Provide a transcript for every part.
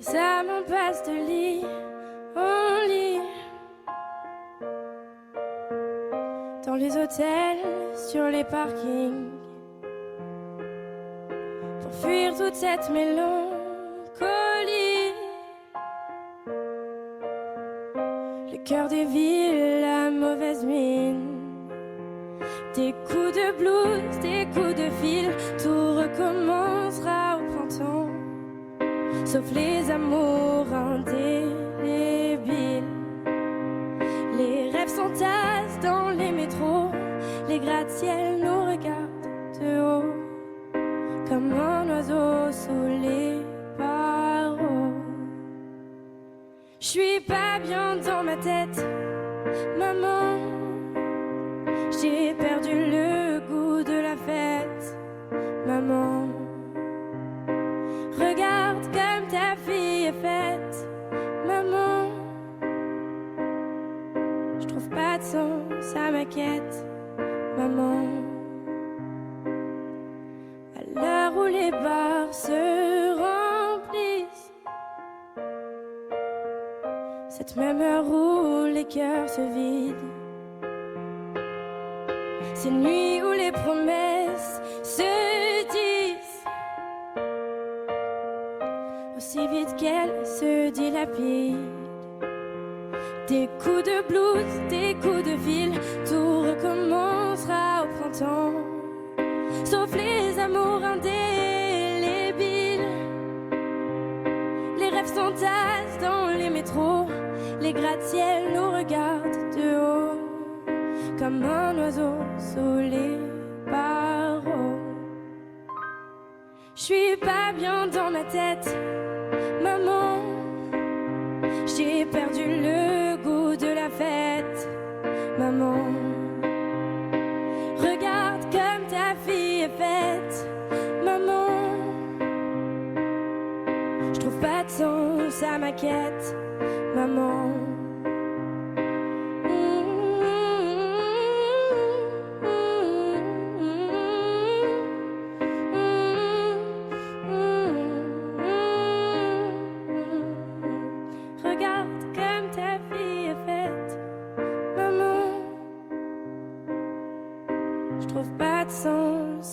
Ça m'en passe de lit en lit, dans les hôtels, sur les parkings, pour fuir toute cette mélancolie. Le cœur des villes, la mauvaise mine, des coups de blues, des coups de fil, tout recommencera au printemps, sauf les amours indélébiles. Les rêves s'entassent dans les métros, les gratte-ciels nous regardent de haut, comme un oiseau sous les barreaux. J'suis pas bien dans ma tête, maman. J'ai perdu le goût de la fête, maman. Regarde comme ta fille est faite, maman. Je trouve pas de sens à ma quête, maman. À l'heure où les bars se remplissent, cette même heure où les cœurs se vident, ces nuits où les promesses se disent aussi vite qu'elles se dilapident. Des coups de blues, des coups de fil, tout recommencera au printemps, sauf les amours indélébiles. Les rêves s'entassent dans les métros, les gratte-ciels nous regardent de haut, comme un oiseau sous les barreaux. J'suis pas bien dans ma tête, maman. J'ai perdu le goût de la fête, maman. Regarde comme ta fille est faite, maman. J'trouve pas de sens à ma quête, maman.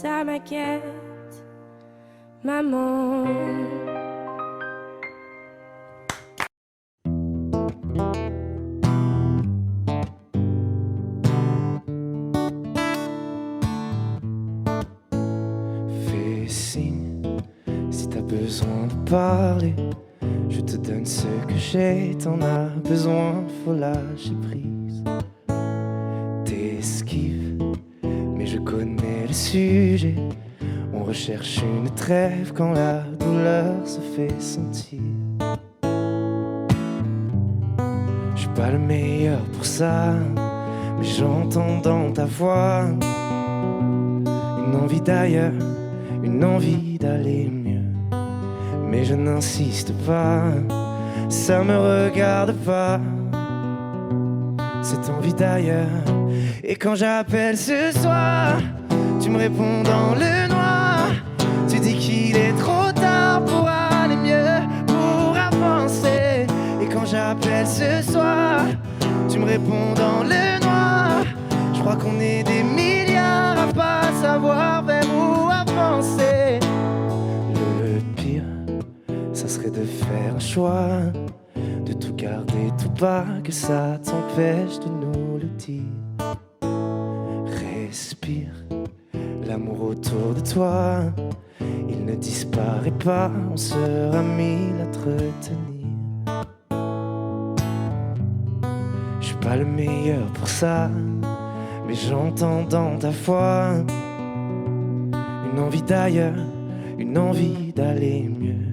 À ma quête, maman. Fais signe si t'as besoin de parler. Je te donne ce que j'ai, t'en as besoin, faut lâcher prise. T'esquives, mais je connais le sujet. On recherche une trêve quand la douleur se fait sentir. Je suis pas le meilleur pour ça, mais j'entends dans ta voix une envie d'ailleurs, une envie d'aller mieux. Mais je n'insiste pas, ça me regarde pas, cette envie d'ailleurs. Et quand j'appelle ce soir, tu me réponds dans le noir. Tu dis qu'il est trop tard pour aller mieux, pour avancer. Et quand j'appelle ce soir, tu me réponds dans le noir. Je crois qu'on est des milliards à pas savoir vers où avancer. Le pire, ça serait de faire un choix, de tout garder tout bas, que ça t'empêche de nous le dire. Respire, l'amour autour de toi, il ne disparaît pas, on sera mille à te retenir. Je suis pas le meilleur pour ça, mais j'entends dans ta voix une envie d'ailleurs, une envie d'aller mieux.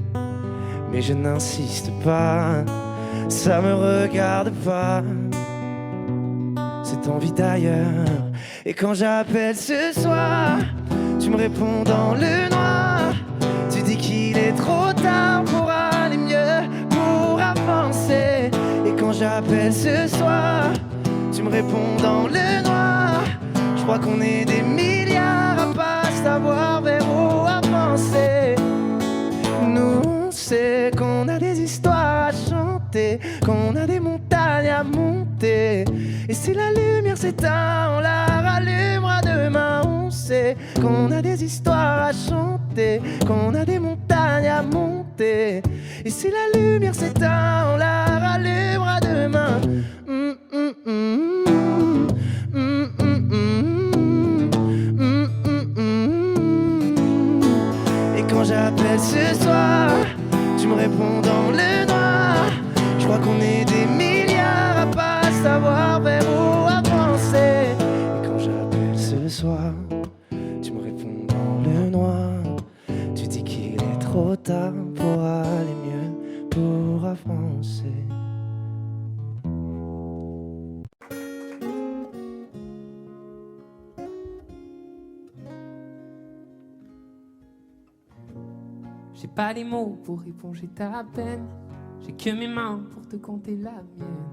Mais je n'insiste pas, ça me regarde pas, cette envie d'ailleurs. Et quand j'appelle ce soir, tu me réponds dans le noir. Tu dis qu'il est trop tard pour aller mieux, pour avancer. Et quand j'appelle ce soir, tu me réponds dans le noir. Je crois qu'on est des milliards à pas savoir vers où avancer. Nous sait qu'on a des histoires à chanter, qu'on a des montagnes à monter. Et si la lumière s'éteint, on la rallumera demain. On sait qu'on a des histoires à chanter, qu'on a des montagnes à monter. Et si la lumière s'éteint, on la rallumera demain. Et quand j'appelle ce soir, tu me réponds dans le noir. Je crois qu'on est des milliards à pas savoir vers où avancer. Et quand j'appelle ce soir, tu me réponds dans le noir. Tu dis qu'il est trop tard pour aller mieux, pour avancer. J'ai pas les mots pour éponger ta peine. J'ai que mes mains pour te compter la mienne.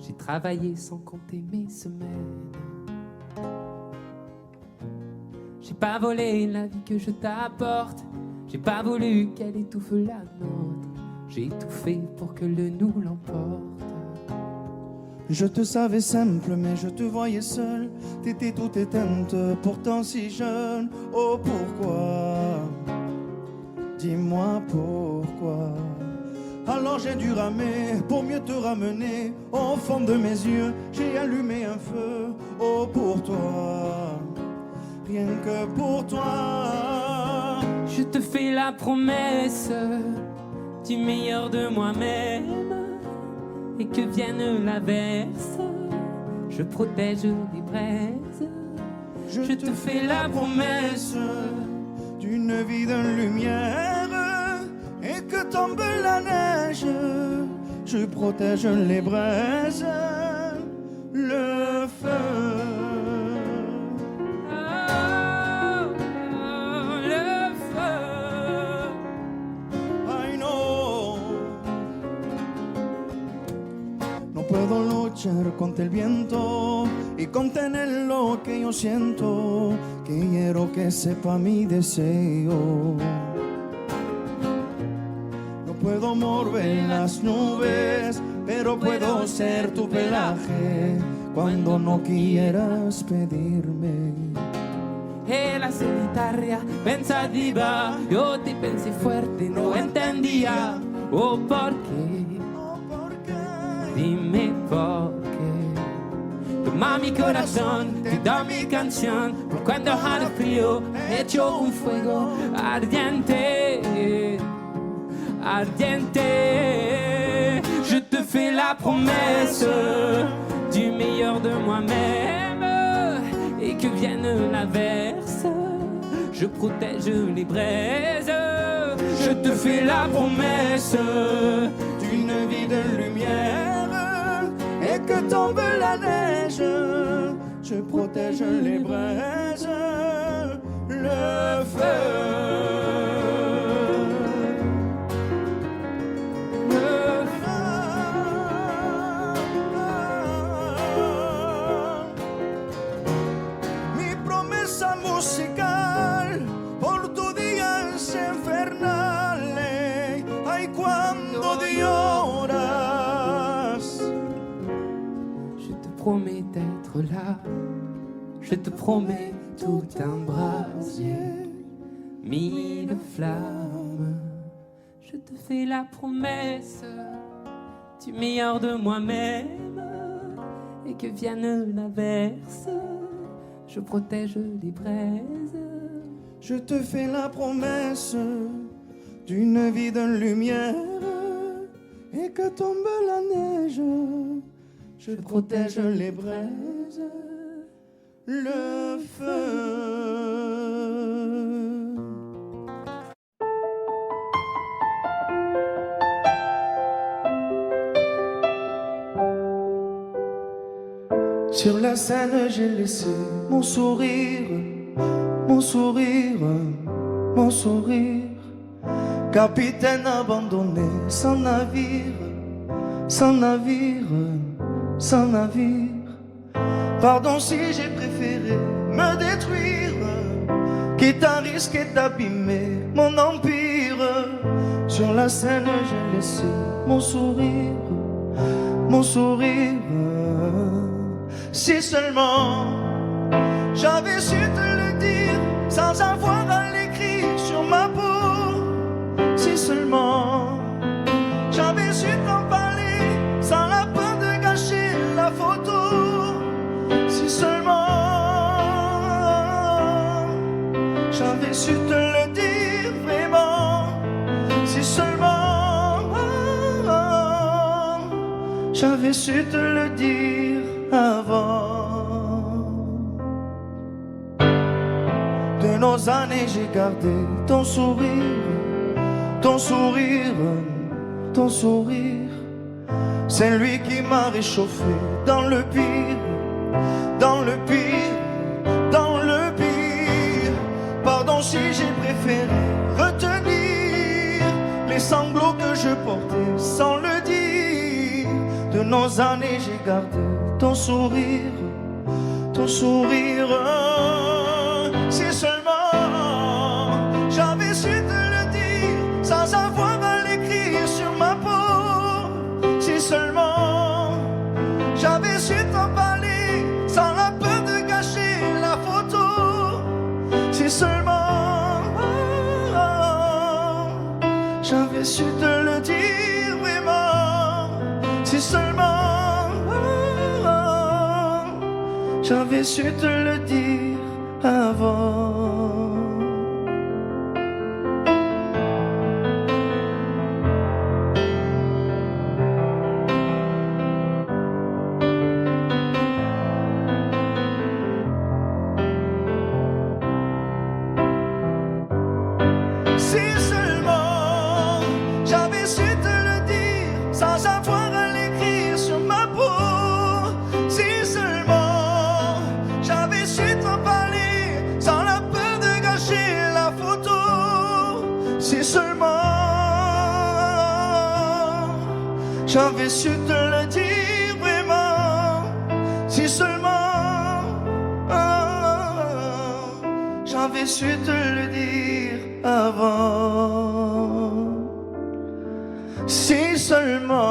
J'ai travaillé sans compter mes semaines. J'ai pas volé la vie que je t'apporte. J'ai pas voulu qu'elle étouffe la nôtre. J'ai tout fait pour que le nous l'emporte. Je te savais simple, mais je te voyais seul. T'étais toute éteinte, pourtant si jeune. Oh pourquoi? Dis-moi pourquoi. Alors j'ai dû ramer pour mieux te ramener. Au fond de mes yeux, j'ai allumé un feu. Oh pour toi, rien que pour toi. Je te fais la promesse du meilleur de moi-même. Et que vienne l'averse, je protège les braises. Je te fais la promesse d'une vie de lumière. Et que tombe la neige, je protège les braises, le feu. Le feu. I know. No puedo luchar contra el viento y contener lo que yo siento. Quiero que sepa mi deseo. Puedo mover las nubes, pero puedo ser tu pelaje cuando no quieras pedirme. Era solitaria, pensativa, yo te pensé fuerte, no entendía. Oh, ¿por qué? Dime por qué. Toma mi corazón, te da mi canción, por cuando haga frío, hecho un fuego ardiente. Ardiente, je te fais la promesse du meilleur de moi-même. Et que vienne l'averse, je protège les braises. Je te fais la promesse d'une vie de lumière. Et que tombe la neige, je protège les braises, le feu. Musical por tu días infernales. Ay, cuando lloras. Je te promets d'être là. Je te promets tout un brasier, mille flammes. Je te fais la promesse du meilleur de moi-même. Et que vienne l'averse, je protège les braises. Je te fais la promesse d'une vie de lumière. Et que tombe la neige, je protège les braises, le feu. Sur la scène, j'ai laissé mon sourire, mon sourire, mon sourire. Capitaine abandonné, sans navire, sans navire, sans navire. Pardon si j'ai préféré me détruire, quitte à risquer d'abîmer mon empire. Sur la scène, j'ai laissé mon sourire, mon sourire. Si seulement j'avais su te le dire sans avoir à l'écrire sur ma peau. Si seulement j'avais su t'en parler sans la peur de gâcher la photo. Si seulement j'avais su te le dire vraiment. Si seulement j'avais su te le dire avant. De nos années j'ai gardé ton sourire, ton sourire, ton sourire. C'est lui qui m'a réchauffé dans le pire, dans le pire, dans le pire. Pardon si j'ai préféré retenir les sanglots que je portais sans le dire. De nos années j'ai gardé ton sourire, ton sourire. Si seulement j'avais su te le dire sans avoir à l'écrire sur ma peau. Si seulement j'avais su t'en parler sans la peur de gâcher la photo. Si seulement j'avais su te le dire vraiment. Si seulement j'avais su te le dire avant. Si seulement j'avais su te le dire sans avoir à l'écrire sur ma peau. Si seulement j'avais su t'en parler sans la peur de gâcher la photo. Si seulement j'avais su te le dire vraiment. Si seulement j'avais su te le dire avant. Si seulement.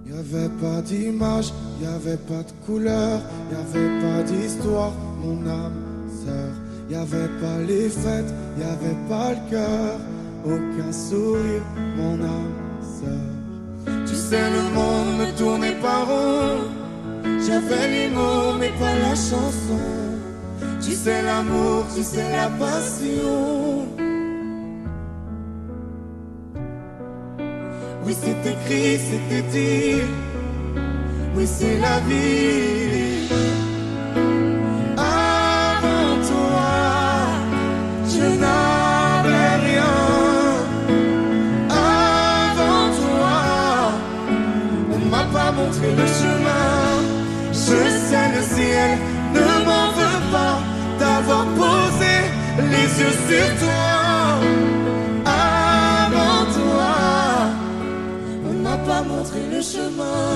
Y'avait pas d'image, y'avait pas de couleur, y'avait pas d'histoire, mon âme sœur. Y'avait pas les fêtes, y'avait pas le cœur, aucun sourire, mon âme sœur. Tu sais, le monde ne tournait pas rond. J'avais les mots, mais pas la chanson. Tu sais l'amour, tu sais la passion. Oui, c'est écrit, c'était dit. Oui, c'est la vie. Avant toi, je n'avais rien. Avant toi, on m'a pas montré le chemin. Je sais, le ciel ne m'en veut pas d'avoir posé les yeux sur toi. Avant toi, on m'a pas montré le chemin.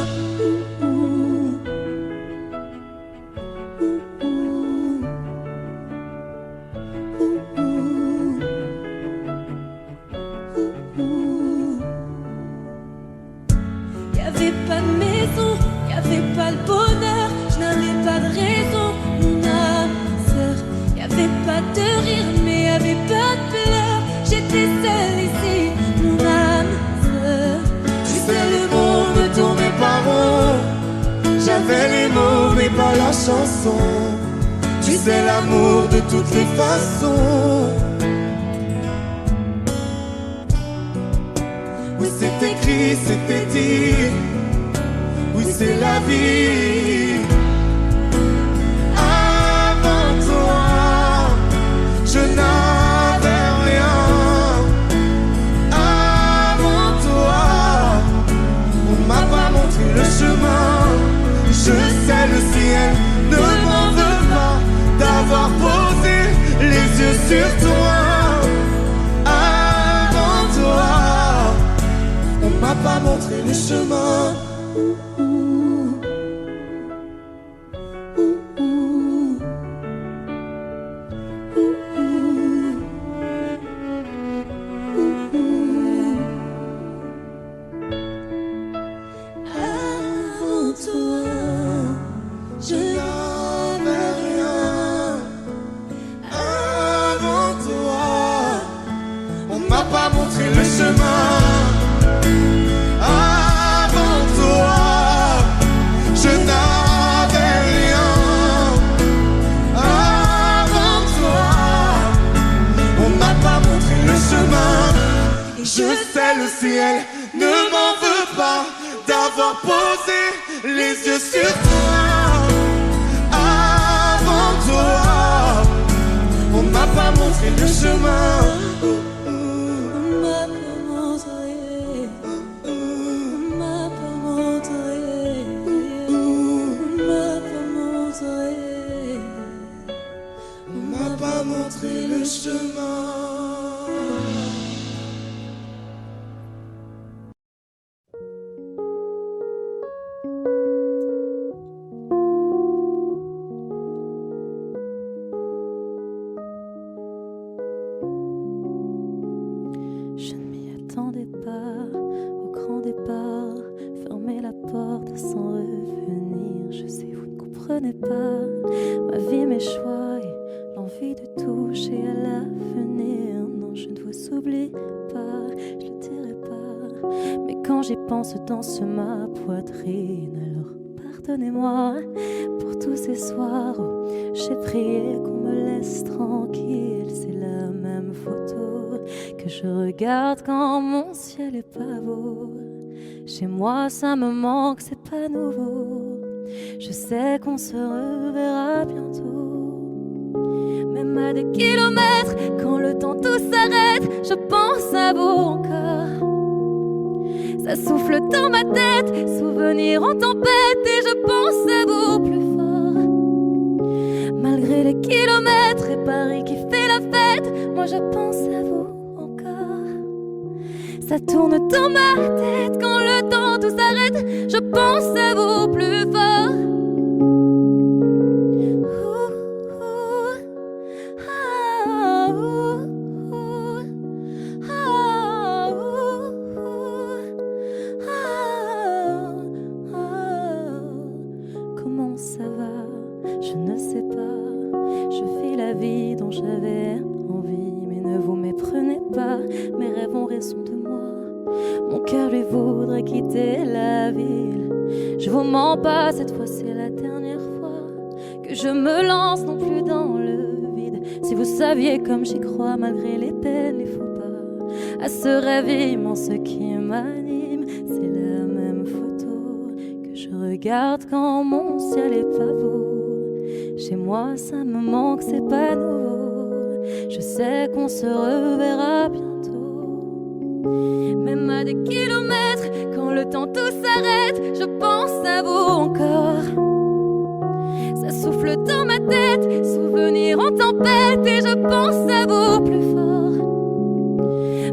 Y'avait pas de maison, y'avait pas le bonheur, je n'avais pas de raison, mon âme sœur. Y'avait pas de rire, mais y'avait pas de pleurs. J'étais seule ici, mon âme sœur. Tu sais, le monde ne tournait pas rond. J'avais les mots, mais pas la chanson. Tu sais, l'amour de toutes les façons. Oui, c'est écrit, c'était dit. Oui, c'est la vie. Avant toi, je n'avais rien. Avant toi, on m'a pas montré le chemin. Je sais, le ciel ne m'en veut pas d'avoir posé les yeux sur toi. Avant toi, on m'a pas montré le chemin. ciel ne m'en veut pas d'avoir posé les yeux sur toi. Avant toi, on m'a pas montré le chemin. Montrer le chemin. Je ne m'y attendais pas au grand départ. Fermer la porte sans revenir. Je sais, vous ne comprenez pas ma vie, mes choix et l'envie de toucher à l'avenir. Non, je ne vous oublie pas, je le dirai pas. Mais quand j'y pense, danse ma poitrine. Alors pardonnez-moi pour tous ces soirs où j'ai prié qu'on me laisse tranquille. C'est la même photo que je regarde quand mon ciel est pas beau. Chez moi ça me manque, c'est pas nouveau. Je sais qu'on se reverra bientôt. Même à des kilomètres, quand le temps tout s'arrête, je pense à vous encore. Ça souffle dans ma tête, souvenirs en tempête, et je pense à vous plus fort. Malgré les kilomètres et Paris qui fait la fête, moi je pense à vous encore. Ça tourne dans ma tête, quand le temps tout s'arrête, je pense à vous plus fort. J'avais envie, mais ne vous méprenez pas. Mes rêves ont raison de moi. Mon cœur lui voudrait quitter la ville. Je vous mens pas, cette fois c'est la dernière fois que je me lance non plus dans le vide. Si vous saviez comme j'y crois, malgré les peines, les faux pas, à ce rêve immense qui m'anime. C'est la même photo que je regarde quand mon ciel est pas beau. Chez moi ça me manque, c'est pas nouveau. Je sais qu'on se reverra bientôt. Même à des kilomètres, quand le temps tout s'arrête, je pense à vous encore. Ça souffle dans ma tête, souvenirs en tempête, et je pense à vous plus fort.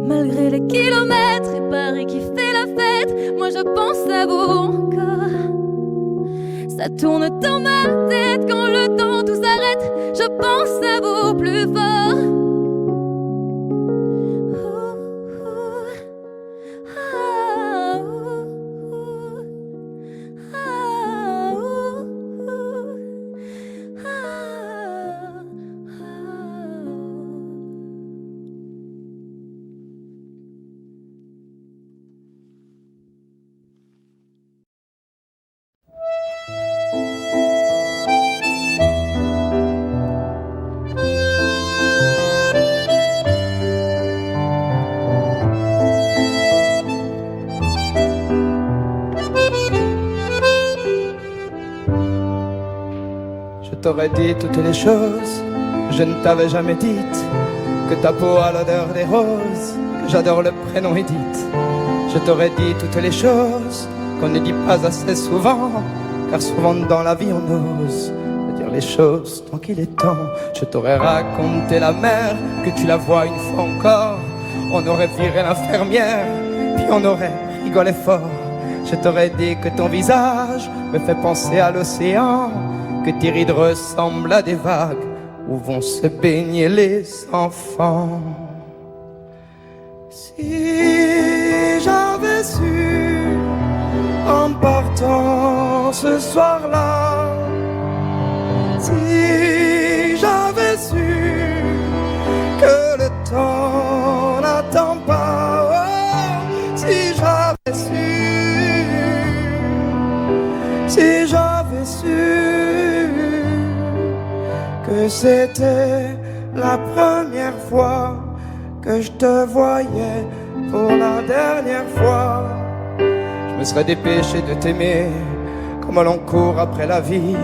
Malgré les kilomètres et Paris qui fait la fête, moi je pense à vous encore. Ça tourne dans ma tête, quand le temps tout s'arrête, je pense à vous plus fort. Je t'aurais dit toutes les choses que je ne t'avais jamais dites, que ta peau a l'odeur des roses, que j'adore le prénom Edith. Je t'aurais dit toutes les choses qu'on ne dit pas assez souvent, car souvent dans la vie on ose dire les choses tant qu'il est temps. Je t'aurais raconté la mer, que tu la vois une fois encore. On aurait viré l'infirmière, puis on aurait rigolé fort. Je t'aurais dit que ton visage me fait penser à l'océan, que tes rides ressemblent à des vagues où vont se baigner les enfants. Si j'avais su en partant ce soir-là, si j'avais su que le temps n'attend pas, oh, si j'avais su, si j'avais su que c'était la première fois que je te voyais pour la dernière fois. Je me serais dépêché de t'aimer comme l'on court après la vie,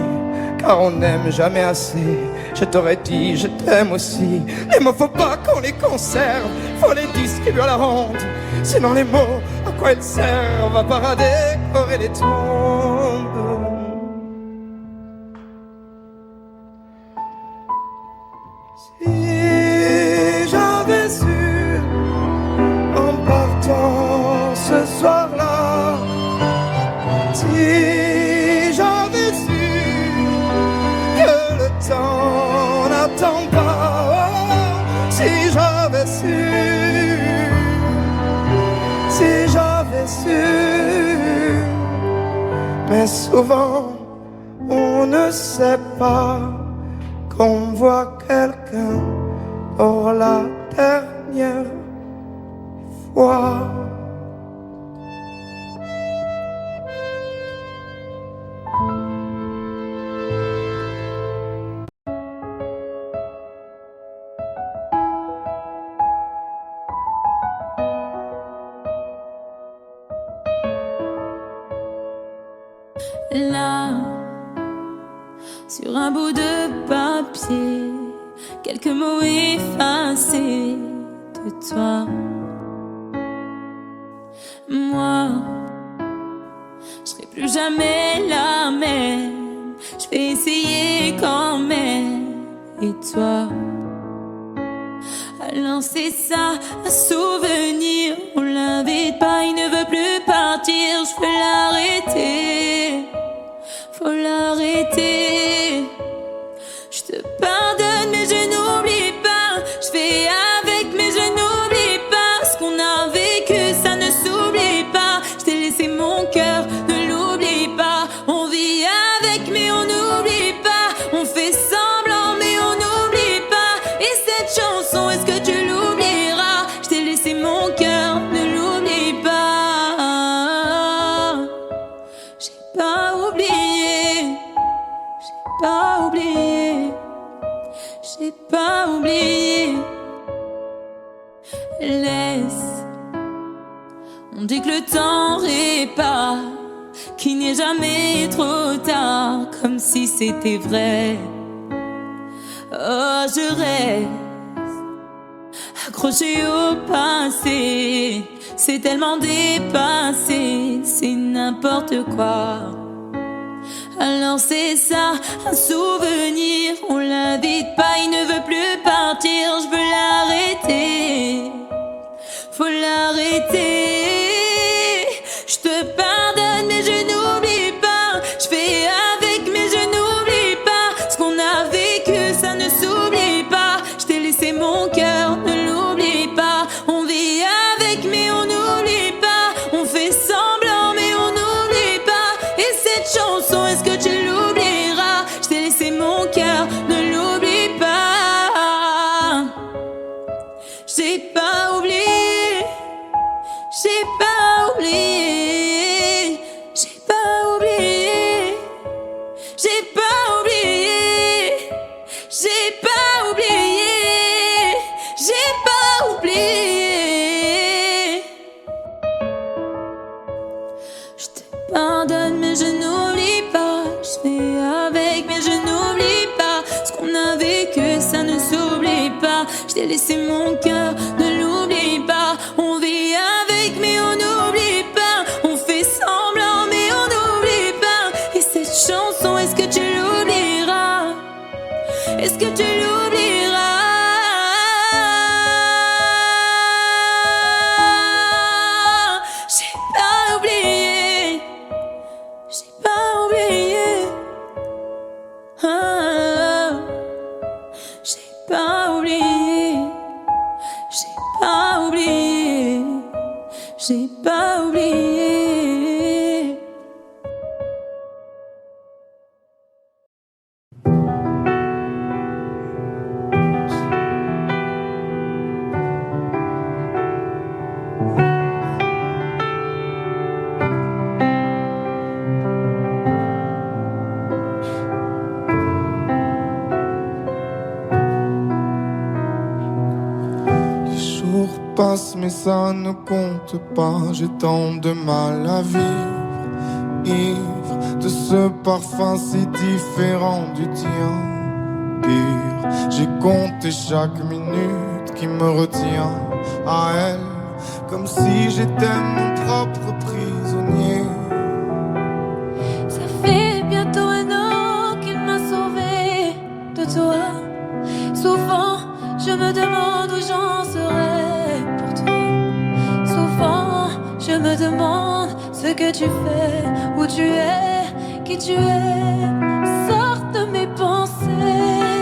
car on n'aime jamais assez. Je t'aurais dit je t'aime aussi. Les mots faut pas qu'on les conserve, faut les distribuer à la ronde. Sinon les mots, à quoi ils servent? À part à décorer les tombes. Si j'avais su en partant ce soir-là, si j'avais su que le temps n'attend pas, si j'avais su, si j'avais su. Mais souvent on ne sait pas qu'on voit quelqu'un pour la dernière fois. Là, sur un bout de papier, quelques mots effacés de toi. Moi, je serai plus jamais la même. Je vais essayer quand même. Et toi, alors c'est ça, un souvenir. On l'invite pas, il ne veut plus partir. Je peux l'arrêter. Faut l'arrêter. Je te pardonne mais je n'oublie pas. Je fais avec mais je n'oublie pas. Ce qu'on a vécu ça ne s'oublie pas. Je t'ai laissé mon cœur, ne l'oublie pas. On vit avec mais on n'oublie pas. On fait semblant mais on n'oublie pas. Et cette chanson, est-ce que tu l'oublieras? Je t'ai laissé mon cœur, ne l'oublie pas. J'ai pas oublié. Pas oublié, j'ai pas oublié. Laisse, on dit que le temps répare, qu'il n'est jamais trop tard, comme si c'était vrai. Oh, je reste accroché au passé, c'est tellement dépassé, c'est n'importe quoi. Alors c'est ça, un souvenir. On l'invite pas, il ne veut plus partir. Je veux l'arrêter, faut l'arrêter. Je te pardonne mais je n'oublie pas. Je fais avec mais je n'oublie pas. Ce qu'on a vécu ça ne s'oublie pas. Je t'ai laissé mon cœur, ne l'oublie pas. On vit avec mais on n'oublie pas. On fait semblant mais on n'oublie pas. Et cette chanson, est-ce que tu l'oublieras? Je t'ai laissé mon cœur, ne l'oublie pas. J'ai pas oublié, j'ai pas oublié, j'ai pas oublié, j'ai pas oublié, j'ai pas oublié, j'ai pas oublié. Je te pardonne mais je n'oublie pas. Je fais avec mais je n'oublie pas. Ce qu'on a vécu ça ne s'oublie pas. Je t'ai laissé mon cœur, ne l'oublie pas. On vit avec mais on n'oublie pas. On fait semblant mais on n'oublie pas. Et cette chanson, est-ce que tu l'oublieras? Est-ce que tu l'oublieras? J'ai pas oublié, j'ai pas oublié. Ah, j'ai pas oublié, j'ai pas oublié, j'ai pas oublié. passe, mais ça ne compte pas. J'ai tant de mal à vivre, ivre de ce parfum si différent du tien. Pire, j'ai compté chaque minute qui me retient à elle, comme si j'étais mon propre prisonnier. Ça fait bientôt un an qu'il m'a sauvé de toi. Souvent, je me demande où j'en serais pour toi. Souvent, je me demande ce que tu fais, où tu es, qui tu es. Sors de mes pensées.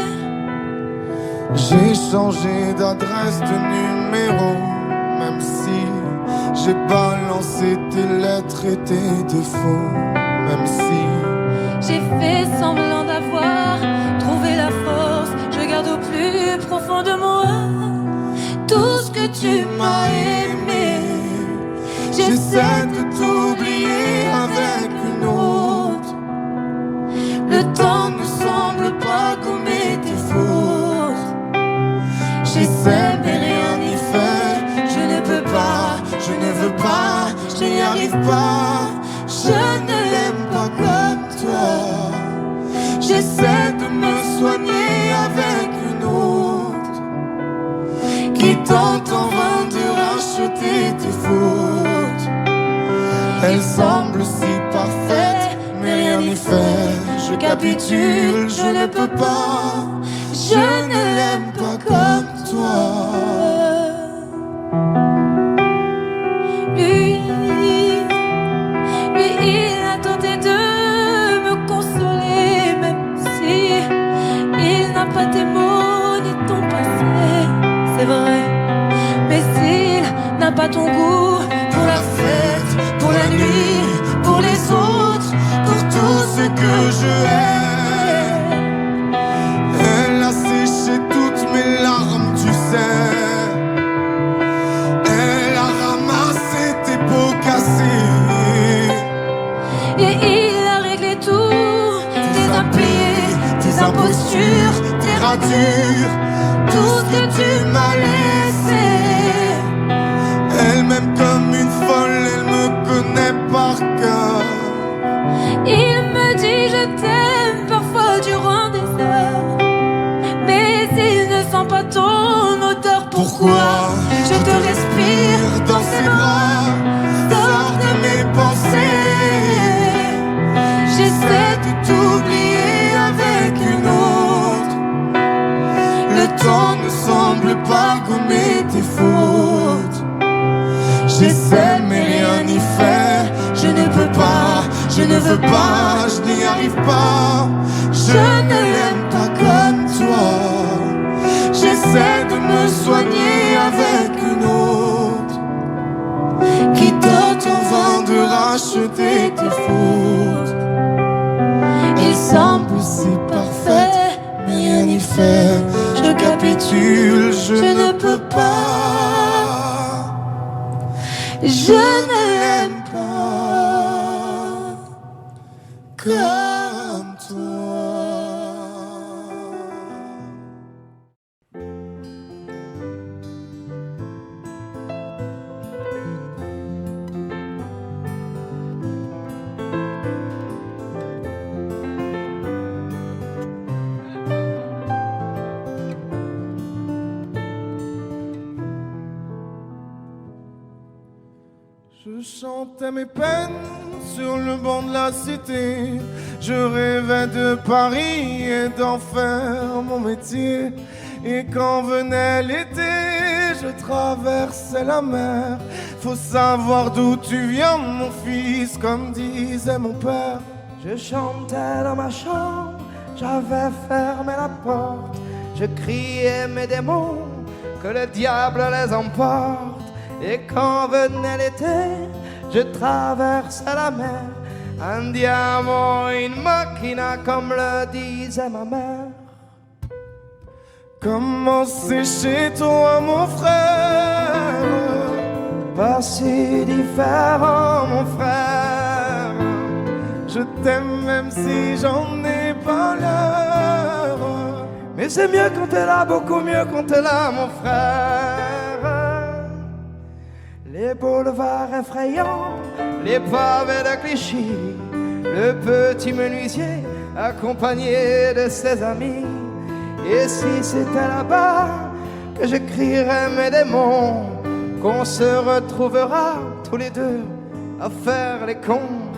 J'ai changé d'adresse, de numéro, même si j'ai balancé tes lettres et tes défauts. Même si j'ai fait semblant d'avoir trouvé la force, je garde au plus profond de moi tout ce que tu m'as aimé. J'essaie de t'oublier avec une autre. Le temps ne semble pas gommer tes fautes. J'essaie mais rien n'y fait. Je ne peux pas, je ne veux pas, je n'y arrive pas. Je ne l'aime pas comme toi. J'essaie de me soigner avec une autre qui tente en vain de racheter tes fautes. Elle semble si parfaite, mais rien n'y fait. Je capitule, je ne peux pas. Je ne l'aime pas comme toi. Lui, il a tenté de me consoler, même si il n'a pas tes mots ni ton passé. C'est vrai, mais s'il n'a pas ton goût pour la fête, pour la nuit, pour les autres, pour tout ce que je hais. elle a séché toutes mes larmes, tu sais. Elle a ramassé tes pots cassés. Et il a réglé tout, tes impayés, tes impostures, tes ratures, tout ce que tu m'as laissé. Elle m'aime comme une folle, elle me connaît par cœur. Il me dit je t'aime parfois durant des heures, mais il ne sent pas ton odeur. Pourquoi je te respire dans ses bras, sors de mes pensées. J'essaie de t'oublier avec une autre. Le temps ne semble pas gommer tes fautes. J'essaie mais rien n'y fait. Je ne peux pas, je ne veux pas, je n'y arrive pas. Je ne l'aime pas comme toi. J'essaie de me soigner avec une autre qui tente en vain de racheter tes fautes. Il semble si parfait, mais rien n'y fait. Je capitule, je ne peux pas. Je ne l'aime pas comme toi. Je chantais mes peines sur le banc de la cité. Je rêvais de Paris et d'en faire mon métier. Et quand venait l'été, je traversais la mer. Faut savoir d'où tu viens, mon fils, comme disait mon père. Je chantais dans ma chambre, j'avais fermé la porte. Je criais mes démons, que le diable les emporte. Et quand venait l'été, je traversais la mer. Andiamo in macchina, comme le disait ma mère. Comment c'est chez toi, mon frère? Pas si différent, mon frère. Je t'aime même si j'en ai pas l'heure. Mais c'est mieux quand t'es là, beaucoup mieux quand t'es là, mon frère. Les boulevards effrayants, les pavés de Clichy, le petit menuisier accompagné de ses amis. Et si c'était là-bas que j'écrirais mes démons, qu'on se retrouvera tous les deux à faire les cons.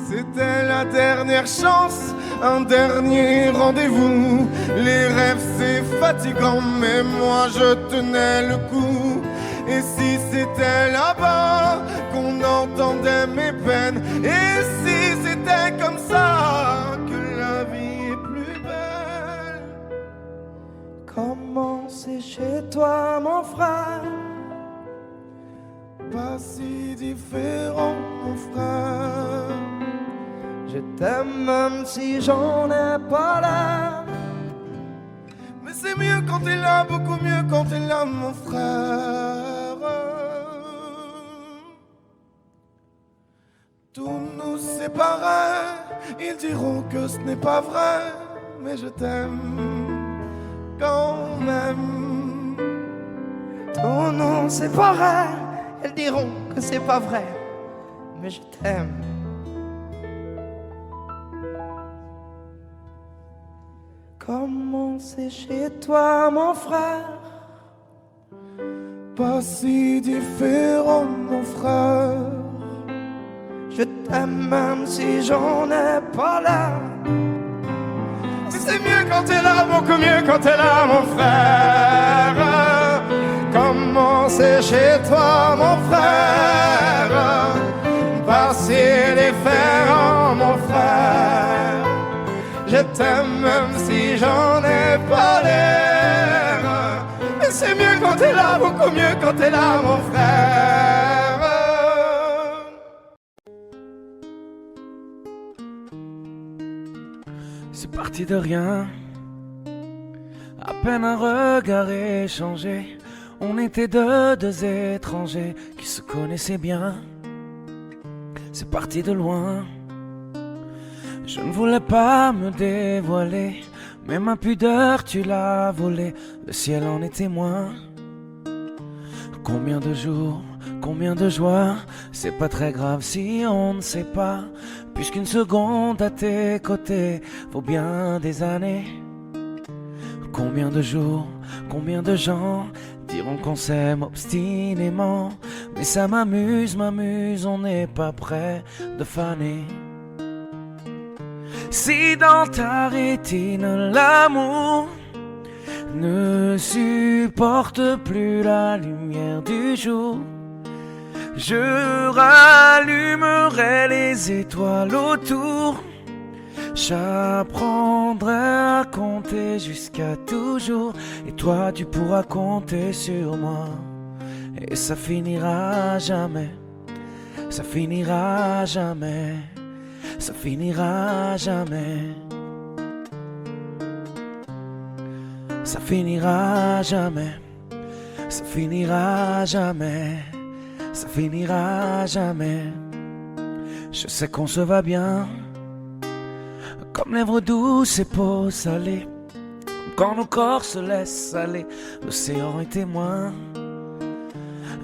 C'était la dernière chance, un dernier rendez-vous. Les rêves c'est fatigant, mais moi je tenais le coup. Et si c'était là-bas qu'on entendait mes peines, et si c'était comme ça que la vie est plus belle. Comment c'est chez toi mon frère? Pas si différent mon frère. Je t'aime même si j'en ai pas l'air. Mais c'est mieux quand t'es là, beaucoup mieux quand t'es là mon frère. Tout nous séparait, ils diront que ce n'est pas vrai, mais je t'aime quand même. Tout nous séparait, elles diront que c'est pas vrai, mais je t'aime. Comment c'est chez toi mon frère? Pas si différent mon frère. Je t'aime même si j'en ai pas l'air. C'est mieux quand t'es là, beaucoup mieux quand t'es là mon frère. Comment c'est chez toi mon frère? Pas si différent mon frère. Je t'aime même si j'en ai pas l'air. Mais c'est mieux quand t'es là, beaucoup mieux quand t'es là mon frère. C'est parti de rien, à peine un regard échangé. On était deux étrangers qui se connaissaient bien. C'est parti de loin. Je ne voulais pas me dévoiler, mais ma pudeur tu l'as volée. Le ciel en est témoin. Combien de jours, combien de joies. C'est pas très grave si on ne sait pas, puisqu'une seconde à tes côtés vaut bien des années. Combien de jours, combien de gens diront qu'on s'aime obstinément, mais ça m'amuse, on n'est pas prêt de faner. Si dans ta rétine l'amour ne supporte plus la lumière du jour, je rallumerai les étoiles autour. J'apprendrai à compter jusqu'à toujours, et toi tu pourras compter sur moi. Et ça finira jamais, ça finira jamais, ça finira jamais. Ça finira jamais, ça finira jamais, ça finira jamais. Je sais qu'on se va bien, comme lèvres douces et peau salée, comme quand nos corps se laissent aller, l'océan est témoin.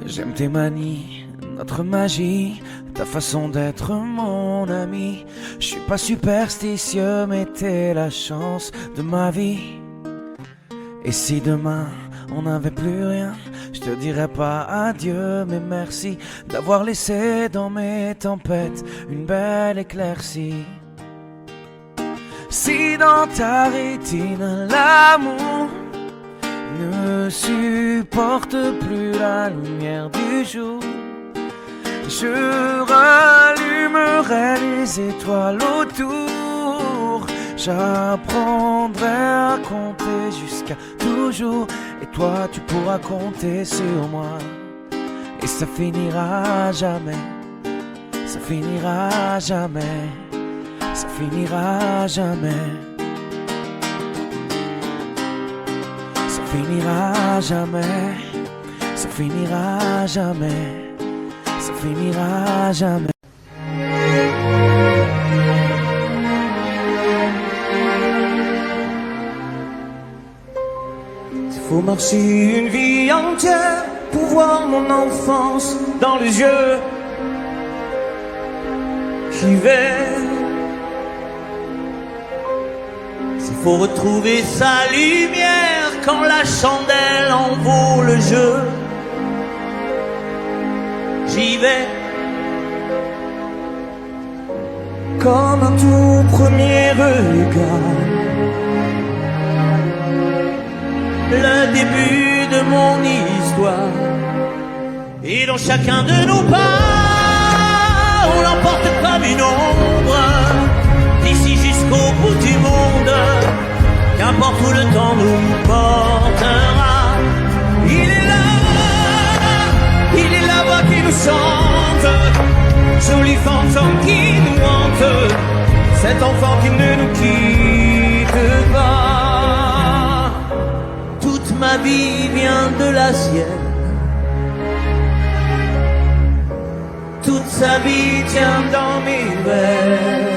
J'aime tes manies, notre magie, ta façon d'être mon ami. Je suis pas superstitieux, mais t'es la chance de ma vie. Et si demain on n'avait plus rien, je te dirais pas adieu, mais merci d'avoir laissé dans mes tempêtes une belle éclaircie. Si dans ta rétine l'amour ne supporte plus la lumière du jour, je rallumerai les étoiles autour. J'apprendrai à compter jusqu'à toujours, et toi tu pourras compter sur moi. Et ça finira jamais, ça finira jamais, ça finira jamais, ça finira jamais, ça finira jamais, ça finira jamais. Faut marcher une vie entière pour voir mon enfance dans les yeux. J'y vais. S'il faut retrouver sa lumière quand la chandelle en vaut le jeu, j'y vais. Comme un tout premier regard, le début de mon histoire. Et dans chacun de nos pas, on l'emporte comme une ombre, d'ici jusqu'au bout du monde. Qu'importe où le temps nous portera, il est la voix qui nous chante, joli fantôme qui nous hante, cet enfant qui ne nous quitte pas. Toute ma vie vient de la sienne, toute sa vie tient dans mes veines.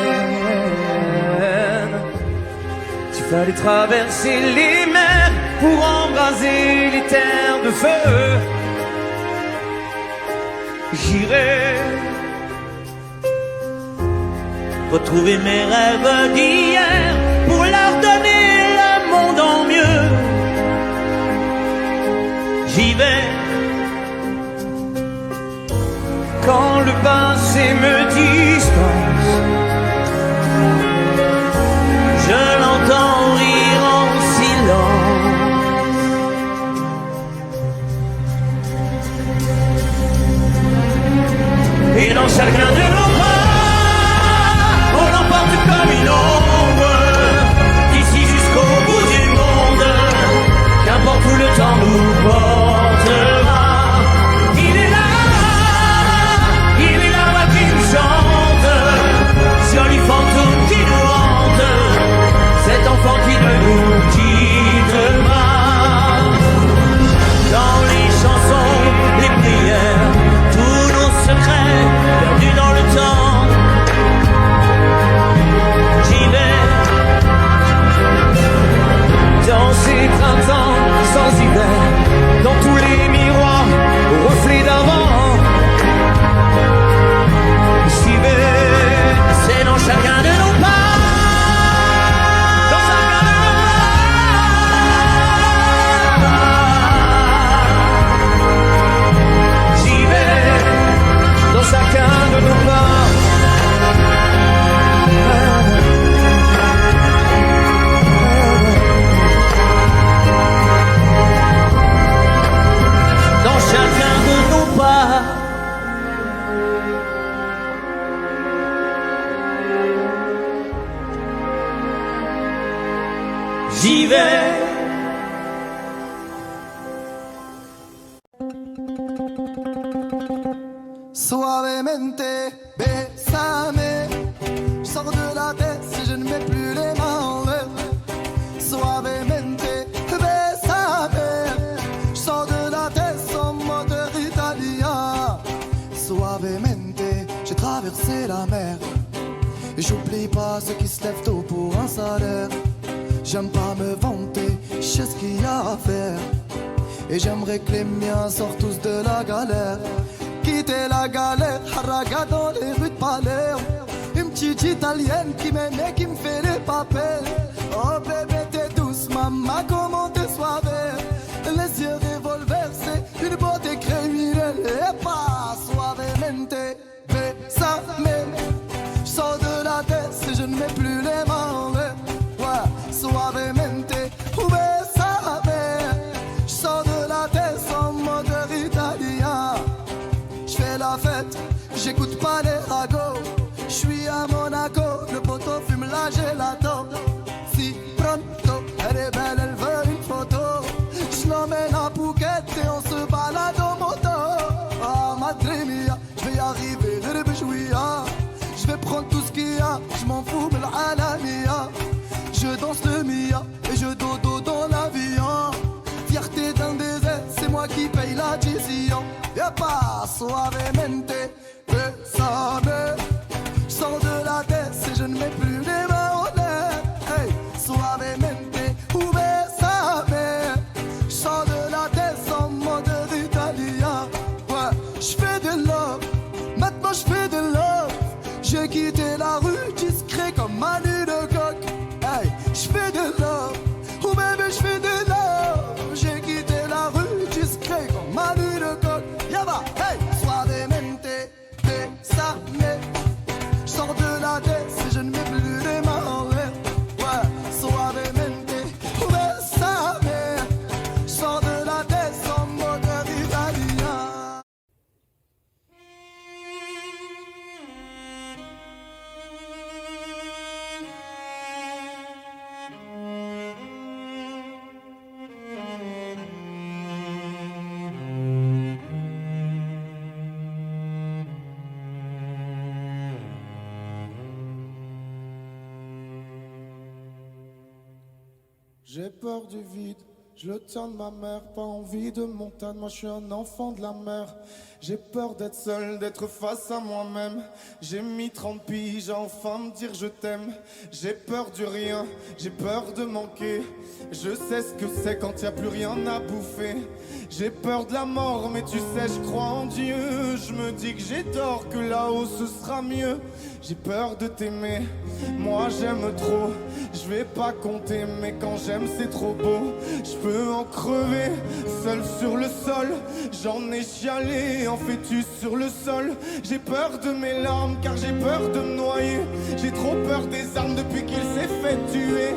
Il fallait traverser les mers pour embraser les terres de feu. J'irai retrouver mes rêves d'hier pour leur donner le monde en mieux. J'y vais quand le passé me dispense. Je l'entends rire en silence. Et dans chacun de nos pas, on l'emporte comme une ombre, d'ici jusqu'au bout du monde. Qu'importe où le temps nous portera, il est la voix qui nous chante, joli fantôme qui nous hante, cet enfant qui ne nous quitte pas. Dans les chansons, les prières, tous nos secrets perdus dans le temps. J'y vais dans ces printemps sans hiver, dans tous les miroirs aux reflets d'avant. J'y vais, c'est dans chacun de nos pas. Chacun de nos pas, dans chacun de nos pas, j'y vais. Suavemente, bésame. Je sors de la tête si je ne mets plus les mains en l'air. Suavemente, bésame. Je sors de la tête en moteur italien. Suavemente, j'ai traversé la mer. Et j'oublie pas ceux qui se lèvent tôt pour un salaire. J'aime pas me vanter, je sais ce qu'il y a à faire. Et j'aimerais que les miens sortent tous de la galère. Quitter la galère, haraga dans les rues de Palerme. Une petite italienne qui m'aime et qui me fait les papels. Oh bébé t'es douce, maman comment t'es suave. Les yeux revolver, c'est une beauté criminelle. Et pas suavemente, bésame. Je sors de la tête si je ne mets plus les mains en l'air. Ouais, suavemente, bésame. Je sors de la tête en moteur italien. J'fais la fête, j'écoute pas les ragots. J'suis à Monaco, le poteau fume la gelato. Si pronto, elle est belle, elle veut une photo. J'l'emmène à Phuket et on se balade en moto. Ah madre mia, j'vais y arriver, j'vais prendre tout ce qu'il y a, j'm'en fous de l'alania. Je danse le Mia et je dodo dans l'avion. Fierté d'un désert, c'est moi qui paye l'addition. Y'a pas suavemente, bésame. J'sors de la tête si je ne mets plus les mains en l'air. Hey, suavemente, bésame. J'sors de la tête en mode italien. fais de l'or, ou bébé je fais de l'or. J'ai quitté la rue discret comme Manu de Côte. Yaba, hey, suavemente, bésame. J'sors de la tête si je ne mets plus les mains en l'air. Ouais, suavemente, bésame. J'sors de la tête sans moteur italien. J'ai peur du vide, je le tiens de ma mère, pas envie de montagne, moi je suis un enfant de la mer. J'ai peur d'être seul, d'être face à moi-même. J'ai mis 30 piges à enfin me dire je t'aime. J'ai peur du rien, j'ai peur de manquer. Je sais ce que c'est quand y a plus rien à bouffer. J'ai peur de la mort, mais tu sais je crois en Dieu. Je me dis que j'ai tort, que là-haut ce sera mieux. J'ai peur de t'aimer, moi j'aime trop. Je vais pas compter, mais quand j'aime c'est trop beau. Je peux en crever, seul sur le sol. J'en ai chialé en fœtus sur le sol. J'ai peur de mes larmes car j'ai peur de me noyer. J'ai trop peur des armes depuis qu'il s'est fait tuer.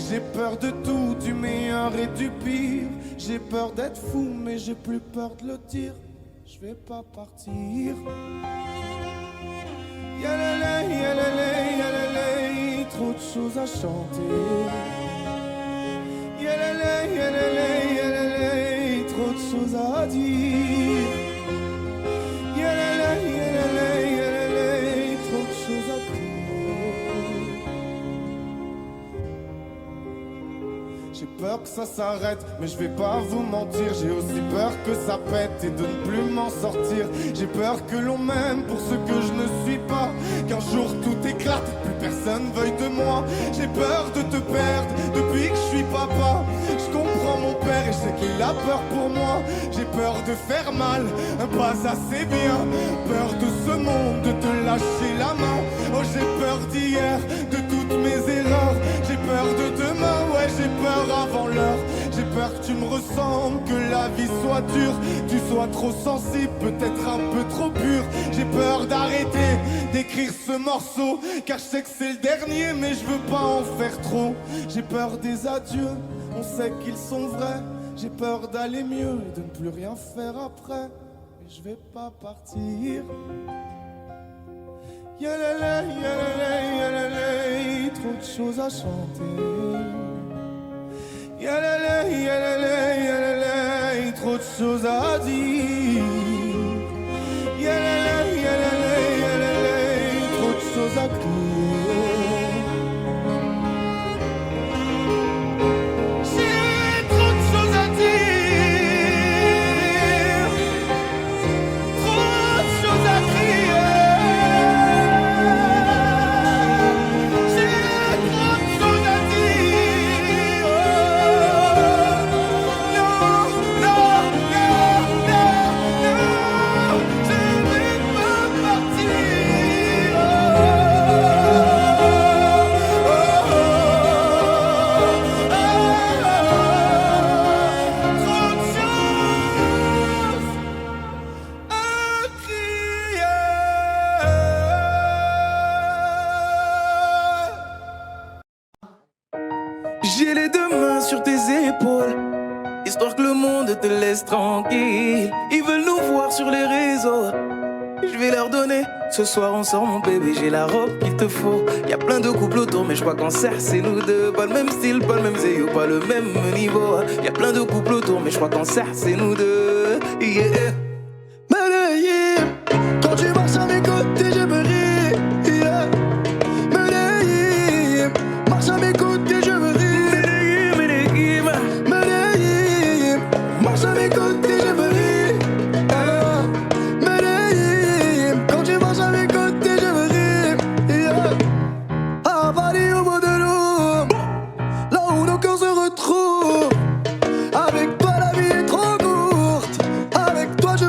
J'ai peur de tout, du meilleur et du pire. J'ai peur d'être fou mais j'ai plus peur de le dire. Je vais pas partir. Yalalay, yalalay, yalalay, trop de choses à chanter. Yalalay, yalalay, yalalay, trop de choses à dire. Yalalay, yalalay, yalalay, trop de choses à crier. J'ai peur que ça s'arrête, mais je vais pas vous mentir. J'ai aussi peur que ça pète et de ne plus m'en sortir. J'ai peur que l'on m'aime pour ce que je ne suis pas. Qu'un jour tout éclate, plus personne veuille de moi. J'ai peur de te perdre depuis que je suis papa. Je comprends mon père et je sais qu'il a peur pour moi. J'ai peur de faire mal, pas assez bien. Peur de ce monde, de te lâcher la main. Oh j'ai peur d'hier, de toutes mes erreurs. J'ai peur de demain, ouais j'ai peur avant l'heure. J'ai peur que tu me ressembles, que la vie soit dure. Tu sois trop sensible, peut-être un peu trop pur. J'ai peur d'arrêter d'écrire ce morceau, car je sais que c'est le dernier, mais je veux pas en faire trop. J'ai peur des adieux, on sait qu'ils sont vrais. J'ai peur d'aller mieux et de ne plus rien faire après. Mais je vais pas partir. Yalalay, yalalay, yalalay, trop de choses à chanter. Yalalay, yalalay, yalalay, trop de choses à dire. Yalalay, yalalay, yalalay, trop de choses à crier. J'ai trop de choses à dire, trop de choses à crier. J'ai les deux mains sur tes épaules, histoire que le monde te laisse tranquille. Ils veulent nous voir sur les réseaux, je vais leur donner. Ce soir on sort mon bébé, j'ai la robe qu'il te faut. Y'a plein de couples autour mais je crois qu'en serre c'est nous deux. Pas le même style, pas le même zéyo, pas le même niveau. Y'a plein de couples autour mais je crois qu'en serre c'est nous deux. Yeah. Medellín, quand tu marches à mes côtés je me ris. Yeah. Medellín, marche à mes côtés je me ris. Medellín, marche à mes côtés je me ris. Medellín, quand tu marches à mes côtés je me ris. Yeah. À Paris au bout de l'eau, là où nos cœurs se retrouvent. Avec toi la vie est trop courte, avec toi je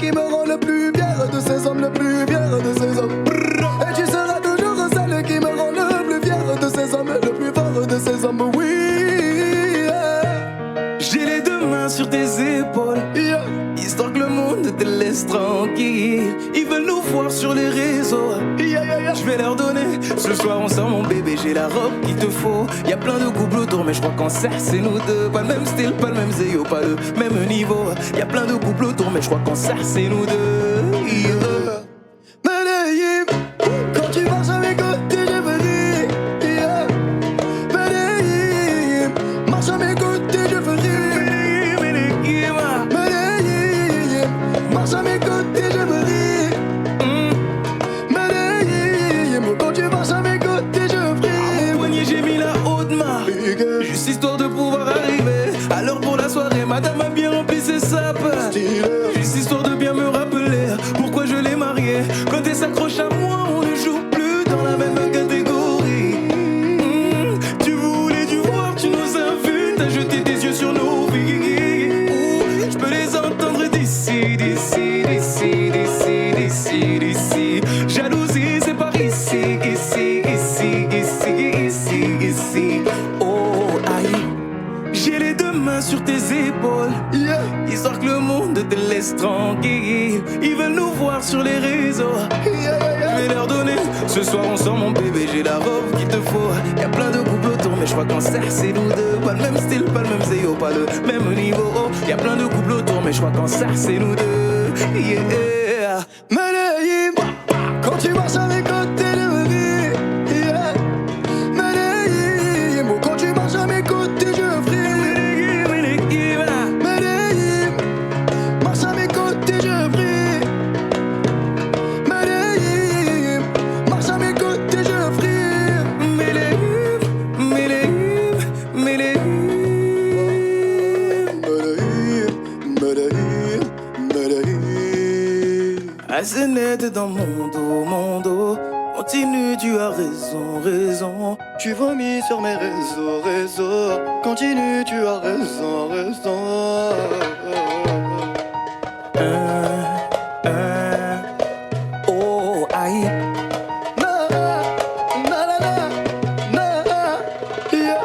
qui me rend le plus fier de ces hommes, le plus fier de ces hommes. Et tu seras toujours celle qui me rend le plus fier de ces hommes, le plus fort de ces hommes, oui. J'ai les deux mains sur tes épaules, histoire que le monde te laisse tranquille. Ils veulent nous voir sur les réseaux, je vais leur donner. Ce soir on sort mon bébé, j'ai la robe qu'il te faut. Y'a plein de couples autour mais je crois qu'en cercle c'est nous deux. Pas le même style, pas le même zéyo, pas le même niveau. Y'a plein de couples autour mais je crois qu'en cercle c'est nous deux. Medellín, quand tu marches à mes côtés je veux rire. Medellín, marche à mes côtés je veux rire. Medellín, marche à mes côtés je veux rire. Medellín, quand tu marches à mes côtés je prie. À mon poignet j'ai mis la haute main, juste histoire de pouvoir arriver. Alors pour la soirée madame a bien rempli ses sapes, juste histoire de bien me rappeler pourquoi je l'ai mariée. Quand elle s'accroche à moi on ne joue plus dans la même catégorie. Tu voulais du voir, tu nous as vus, t'as jeté tes yeux sur nos vies. Je peux les entendre d'ici, d'ici, d'ici, d'ici, d'ici, d'ici. Jalousie c'est par ici, ici, ici, ici, ici, ici. Oh aïe, j'ai les deux mains sur tes épaules, histoire que le monde te laisse tranquille. Ils veulent nous voir sur les réseaux, je vais leur donner. Ce soir on sort mon bébé, j'ai la robe qu'il te faut. Y'a plein de couples autour mais je crois qu'en cercle c'est nous deux. Pas le même style, pas le même zéyo, pas le même niveau. Y'a plein de couples autour mais je crois qu'en cercle c'est nous deux. Yeah. Medellín, quand tu marches à mes côtés je veux rire. Medellín, quand tu marches à mes côtés je prie. Medellín, marche à mes côtés je prie. Medellín, marche à mes côtés je prie. Medellín, Medellín, Medellín. Medellín, Medellín. Assez net dans mon dos. Continue, tu as raison, raison. Tu vomis sur mes réseaux. Continue, tu as raison. Oh aïe. Na, na, na, na, na, yeah.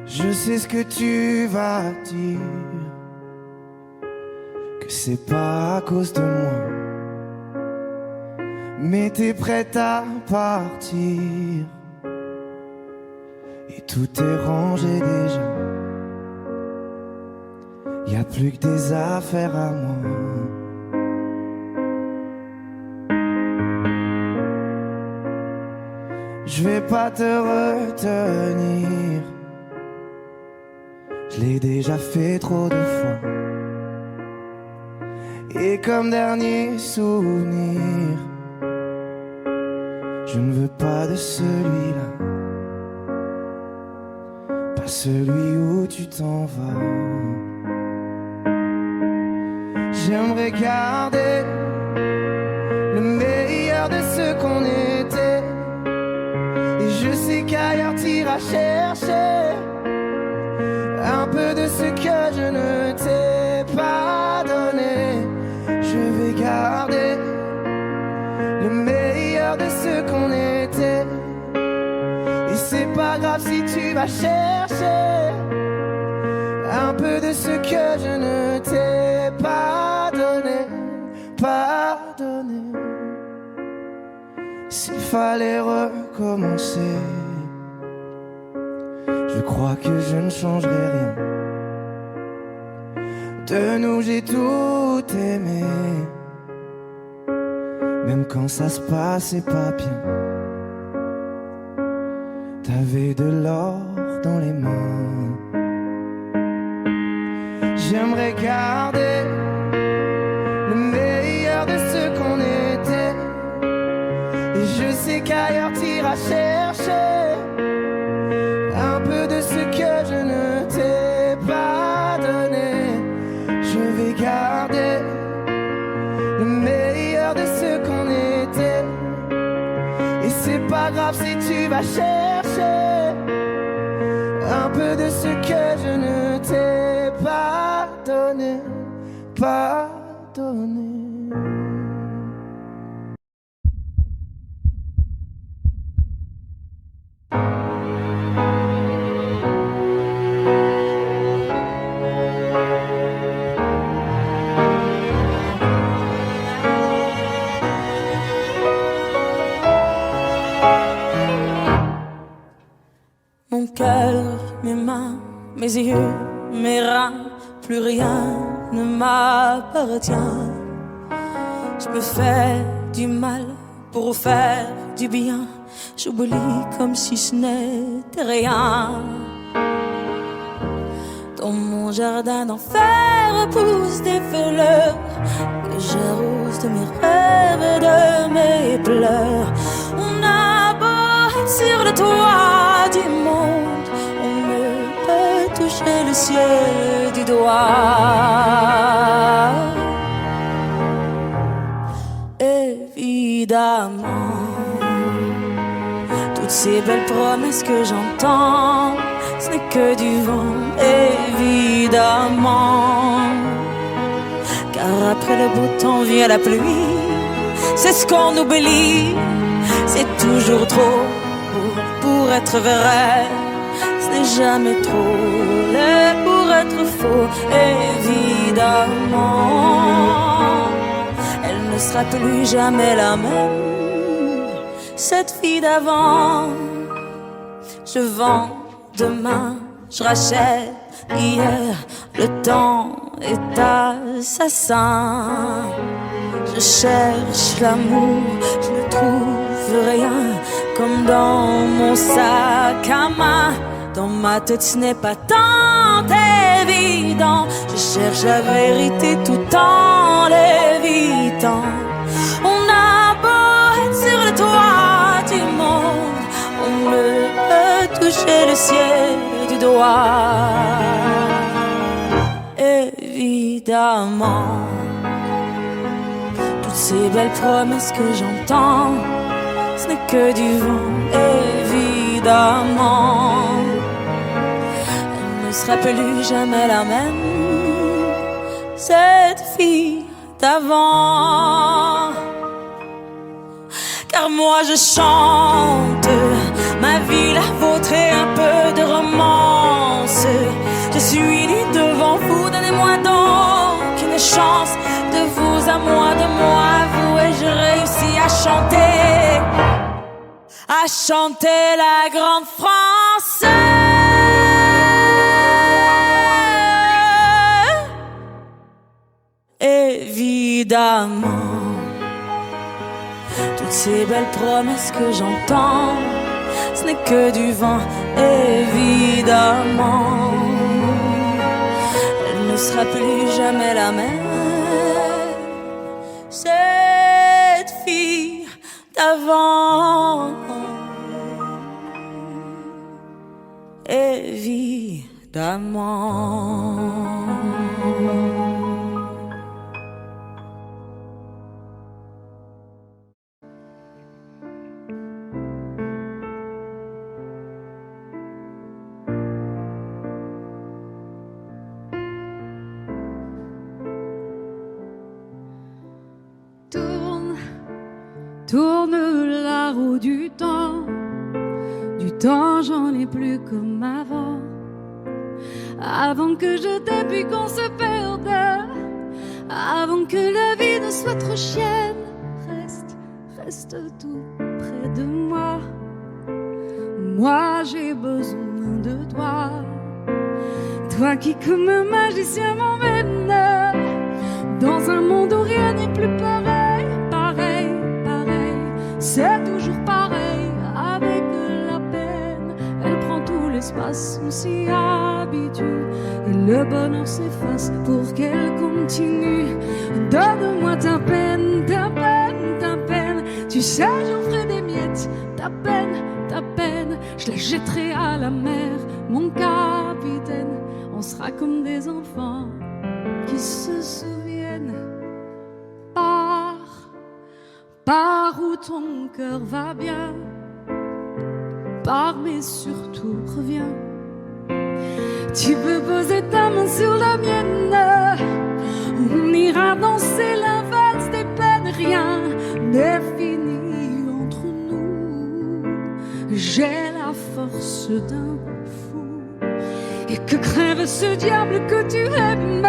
Je sais ce que tu vas dire, que c'est pas à cause de moi, mais t'es prête à partir et tout est rangé déjà. Y a plus que des affaires à moi. Je vais pas te retenir, je l'ai déjà fait trop de fois. Et comme dernier souvenir, je ne veux pas de celui-là, pas celui où tu t'en vas. J'aimerais garder le meilleur de ce qu'on était, et je sais qu'ailleurs t'iras chercher un peu de ce que je ne t'ai pas donné. Je vais garder le meilleur de ce qu'on était, et c'est pas grave si tu vas chercher un peu de ce que je ne t'ai pas donné. S'il fallait recommencer, je crois que je ne changerai rien. De nous j'ai tout aimé, même quand ça se passait pas bien. T'avais de l'or dans les mains. J'aimerais garder le meilleur de ce qu'on était, et je sais qu'ailleurs t'iras chercher un peu de ce que je ne t'ai pas donné. Je vais garder le meilleur de ce va chercher un peu de ce que je ne t'ai pas donné, pardonné. Mon cœur, mes mains, mes yeux, mes reins, plus rien ne m'appartient. Je me fais du mal pour faire du bien. J'oublie comme si ce n'était rien. Dans mon jardin d'enfer poussent des fleurs que j'arrose de mes rêves et de mes pleurs. On a beau être sur le toit du monde, on ne peut toucher le ciel du doigt. Évidemment, toutes ces belles promesses que j'entends, ce n'est que du vent, évidemment. Car après le beau temps vient la pluie, c'est ce qu'on oublie. C'est toujours trop pour être vrai, ce n'est jamais trop laid pour être faux, évidemment. Elle ne sera plus jamais la même, cette fille d'avant. Je vends demain, je rachète hier, le temps est assassin. Je cherche l'amour, je ne trouve rien, comme dans mon sac à main. Dans ma tête ce n'est pas tant évident, je cherche la vérité tout en l'évitant. On a beau être sur le toit du monde, on ne peut toucher le ciel du doigt. Évidemment, toutes ces belles promesses que j'entends, ce n'est que du vent, évidemment. Elle ne sera plus jamais la même, cette fille d'avant. Car moi je chante ma vie, la vôtre et un peu de romance. Je suis née devant vous, donnez-moi donc une chance. De vous à moi, de moi à vous, et je réussis à chanter la grande France. Évidemment, toutes ces belles promesses que j'entends, ce n'est que du vent, évidemment. Elle ne sera plus jamais la même, cette fille d'avant. Évidemment. Tourne la roue du temps j'en ai plus comme avant. Avant que je t'aie puis qu'on se perde, avant que la vie ne soit trop chienne. Reste tout près de moi. Moi j'ai besoin de toi. Toi qui comme un magicien m'emmène dans un monde où rien n'est plus pareil. C'est toujours pareil avec la peine. Elle prend tout l'espace, on s'y habitue. Et le bonheur s'efface pour qu'elle continue. Donne-moi ta peine, ta peine, ta peine. Tu sais, j'en ferai des miettes. Ta peine, je la jetterai à la mer. Mon capitaine, on sera comme des enfants qui se souviennent. Par où ton cœur va bien, pars, mais surtout reviens. Tu peux poser ta main sur la mienne, on ira danser la valse des peines. Rien n'est fini entre nous. J'ai la force d'un fou. Et que crève ce diable que tu aimes,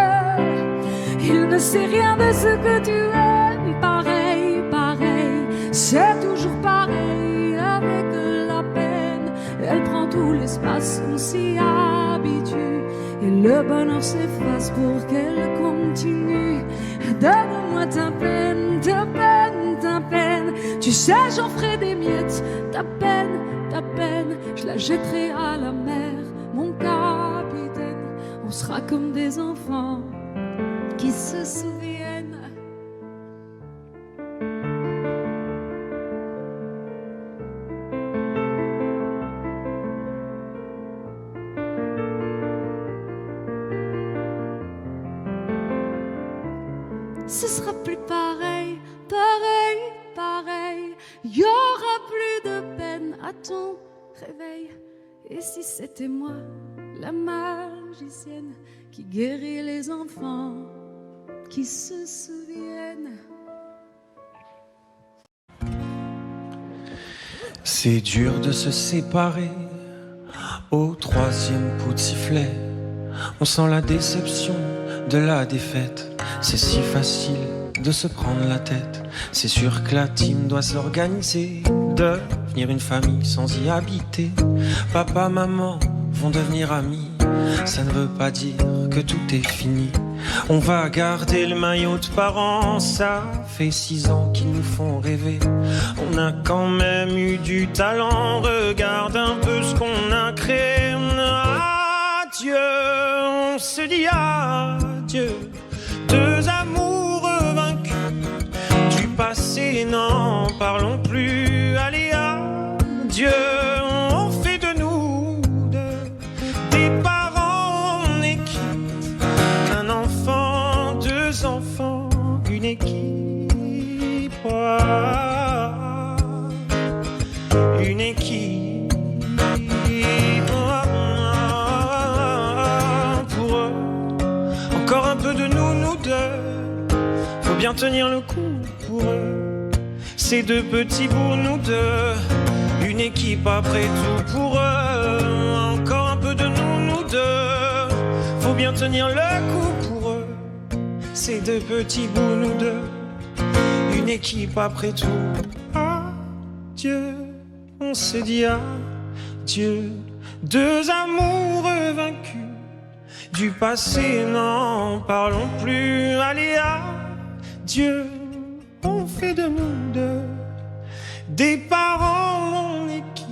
il ne sait rien de ce que tu aimes. Pareil, pareil, c'est toujours pareil avec la peine. Elle prend tout l'espace, on s'y habitue. Et le bonheur s'efface pour qu'elle continue. Donne-moi ta peine, ta peine, ta peine. Tu sais, j'en ferai des miettes. Ta peine, je la jetterai à la mer. Mon capitaine, on sera comme des enfants qui se souviennent. Ce sera plus pareil, pareil, pareil. Y aura plus de peine à ton réveil. Et si c'était moi, la magicienne, qui guérit les enfants qui se souviennent. C'est dur de se séparer au troisième coup de sifflet. On sent la déception de la défaite. C'est si facile de se prendre la tête. C'est sûr que la team doit s'organiser, devenir une famille sans y habiter. Papa, maman vont devenir amis. Ça ne veut pas dire que tout est fini. On va garder le maillot de parents. Ça fait 6 ans qu'ils nous font rêver. On a quand même eu du talent. Regarde un peu ce qu'on a créé. Adieu, on se dit adieu. 2 amours vaincus. Du passé, n'en parlons plus. Allez, adieu. On fait de nous des parents en équipe. Un enfant, 2 enfants, une équipe. Une équipe. Pour eux, encore un peu de nous deux. Faut bien tenir le coup pour eux. Ces 2 petits pour nous deux. Une équipe après tout pour eux. Encore un peu de nous deux. Faut bien tenir le coup pour eux. Ces 2 petits bouts nous deux. Une équipe après tout. Adieu, on se dit adieu. 2 amours vaincus. Du passé, n'en parlons plus. Allez, adieu, on fait de nous deux des parents en équipe.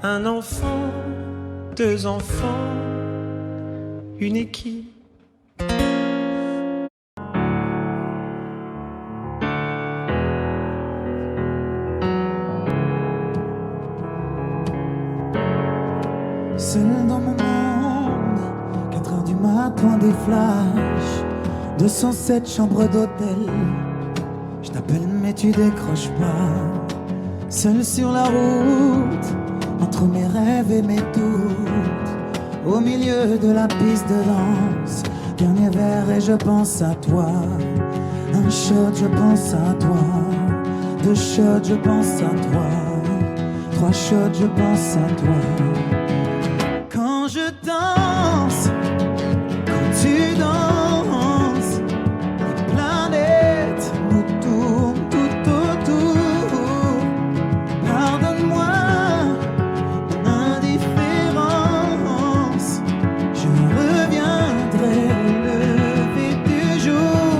Un enfant, 2 enfants, une équipe. Seul dans mon monde, 4h du matin, des flashs, 207 chambres d'hôtel. Je t'appelle mais tu décroches pas. Seul sur la route, entre mes rêves et mes doutes, au milieu de la piste de danse. Dernier verre et je pense à toi. Un shot, je pense à toi. 2 shots, je pense à toi. 3 shots, je pense à toi. Quand je danse, quand tu danses, les planètes nous tournent tout autour. Pardonne-moi mon indifférence. Je reviendrai au lever du jour.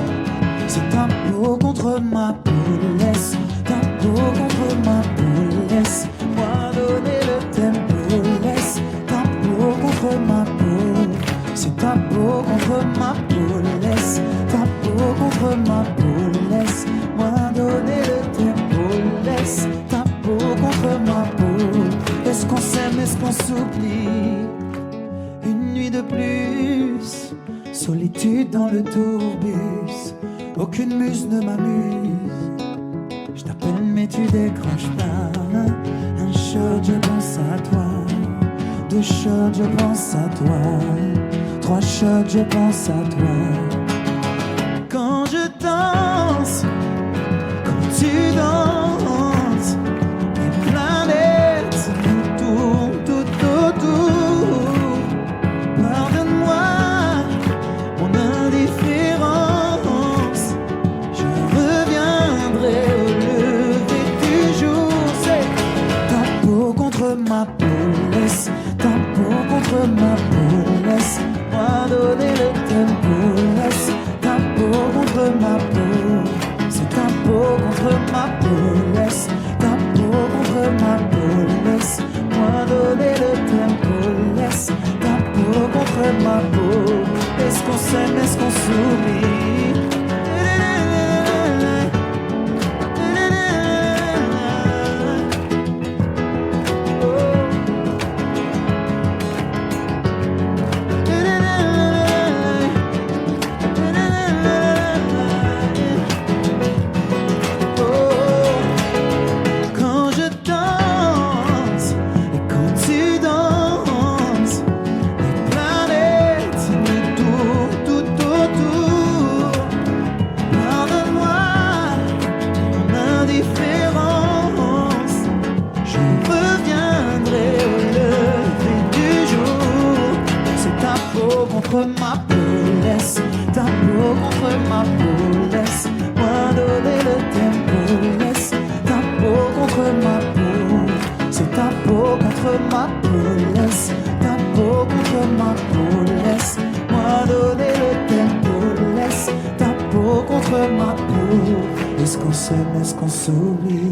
C'est ta peau contre ma peau, laisse ta peau contre ma peau, laisse-moi donner le tempo, laisse contre ma peau, c'est ta peau contre ma peau, laisse ta peau contre ma peau, laisse-moi donner le tempo, laisse ta peau contre ma peau. Est-ce qu'on s'aime, est-ce qu'on s'oublie? Une nuit de plus, solitude dans le tourbus, aucune muse ne m'amuse. Je t'appelle mais tu décroches pas. Un shots, je pense à toi. 2 shots, je pense à toi. 3 shots, je pense à toi. Quand je danse, quand tu danses, les planètes nous tournent tout autour. Pardonne-moi mon indifférence, je reviendrai au lever du jour. C'est ta peau contre ma peau, laisse ta peau contre ma peau, laisse-moi donner le tempo, laisse ta peau contre ma peau, c'est ta peau contre ma peau, laisse ta peau contre ma peau, laisse-moi donner le tempo, laisse ta peau contre ma peau. Est-ce qu'on s'aime, est-ce qu'on s'oublie? Contre ma peau, laisse ta peau contre ma peau, laisse-moi donner le tempo, laisse ta peau contre ma peau, c'est ta peau contre ma peau, laisse ta peau contre ma peau, laisse-moi donner le tempo, laisse ta peau contre ma peau. Est-ce qu'on s'aime, est-ce qu'on s'oublie?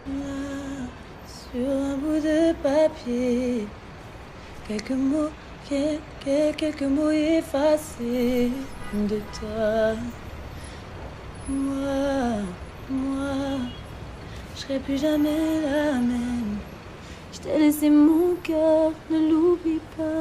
Là, sur un bout de papier, quelques mots, quelques mots effacés de toi. Moi, je serai plus jamais la même. Je t'ai laissé mon cœur, ne l'oublie pas.